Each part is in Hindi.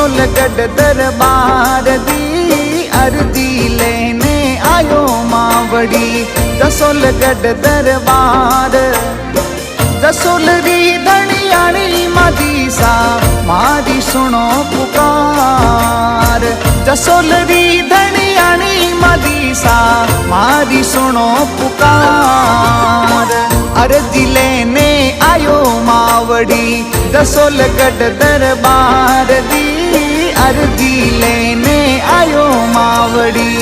जसोलगढ़ दरबार दी अर्जी लेने आयो मावड़ी। जसोलगढ़ दरबार जसोलरी धनियाणी मादीसा मारी सुनो पुकार। जसोलरी धनियाणी मादीसा मारी सुनो पुकार। अर्जी लेने आयो मावड़ी जसोलगढ़ दरबार दी अर्जी लेने आयो मावड़ी।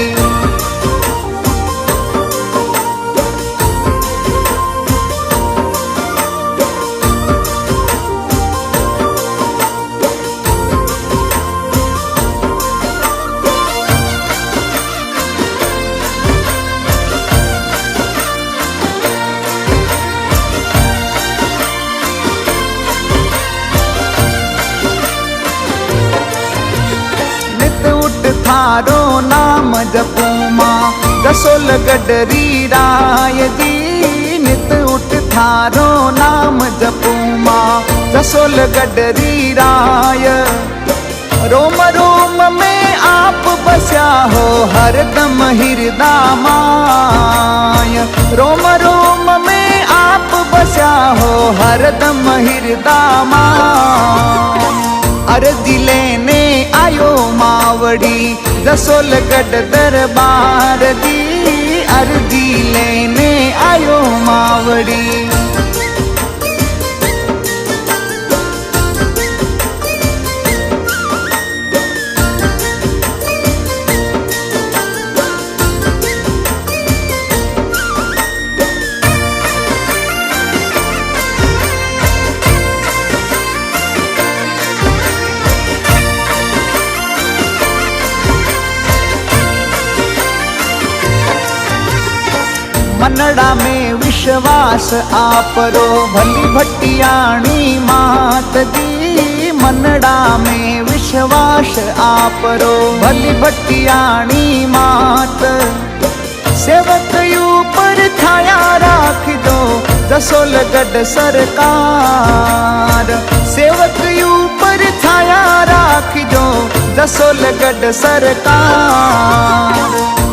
थारो नाम जपूमा जसोलगढ़ राय जी। नित उठ थारो नाम जपूमा जसोलगढ़ राय। रोम रोम में आप बस्या हो हरदम हृदय माय। रोम रोम में आप बस्या हो हरदम हृदय माय। अर्जी लेने आयो मावड़ी जसोलगढ़ दरबार दी अर्जी लेने आयो मावड़ी। मनड़ा में विश्वास आपरो भली भटियाणी मात दी। मनड़ा में विश्वास आपरो भली भटियाणी मात। सेवक ऊपर छाया राख दो जसोलगढ़ सरकार। सेवक ऊपर छाया राख दो जसोलगढ़ सरकार।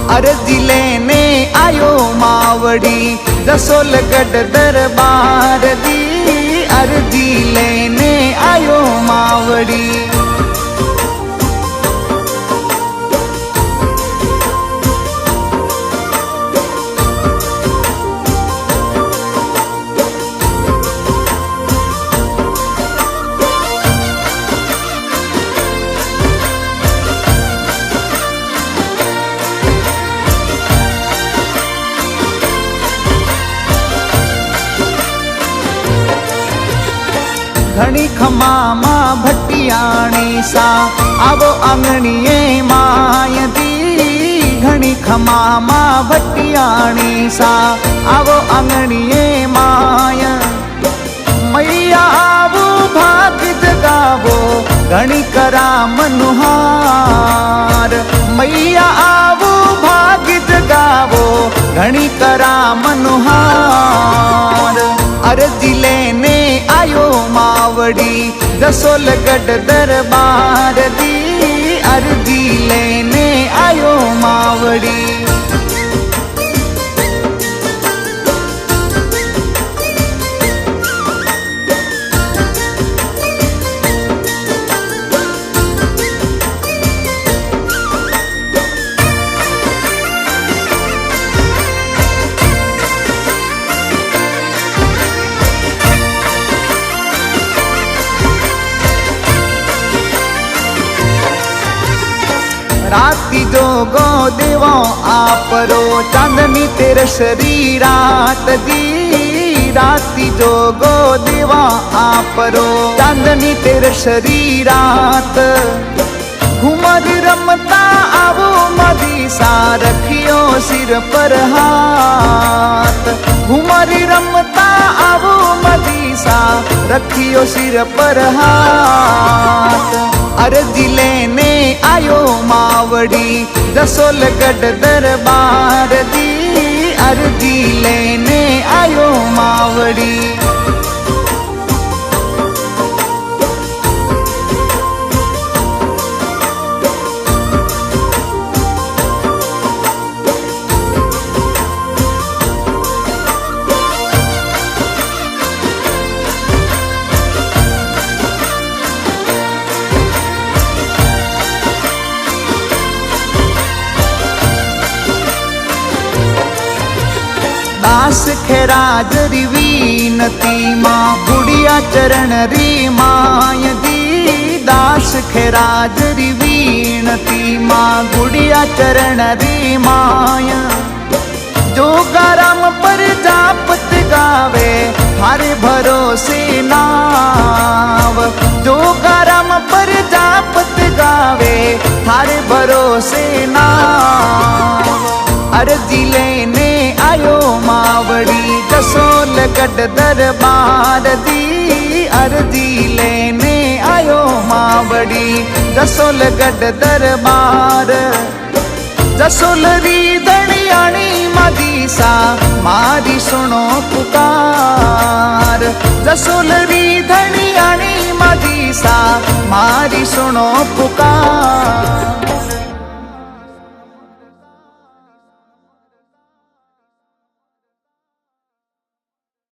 अर्जी लेने आयो मावड़ी जसोलगढ़ दरबार दी अर्जी लेने आयो मावड़ी। घणी खमामा भटियाणी सा आवो आंगणीए माय दी। घणी खमामा भटियाणी सा आवो आंगणीए माय। मैया आवो भाग जगावो घणी करा मनुहार। मैया आवो भाग जगावो घणी करा मनुहार। अर्जी लेने आयो मावड़ी जसोलगढ़ दरबार दी अर्जी लेने आयो मावड़ी। राती जोगो देवो आपरो चांदनी तेरे शरीरात दी। राती जोगो देवा आपरो चांदनी तेरे शरीरात। घुमर रमता आवो मदीसा रखियो सिर पर हाथ। घुमर रमता आवो मदीसा रखियो सिर पर हाथ। अर्जी लेने आयो मावड़ी जसोलगढ़ दरबार दी अर्जी लेने आयो मावड़ी। दास खेराज री वीनती माँ गुड़िया चरण री माय दी। दास खेराज री वीनती माँ गुड़िया चरण री माय। जो गाराम पर जापत गावे थारे भरोसे नाव। जो गाराम पर जापत गावे थारे भरोसे नाव। अर्जी लेने आयो मावड़ी जसोलगढ़ दरबार दी। अर्जी लेने आयो मावड़ी जसोलगढ़ दरबार। जसोलरी धनियाणी मदीसा मारी सुनो पुकार। जसोलरी धनियाणी मदीसा मारी सुनो पुकार।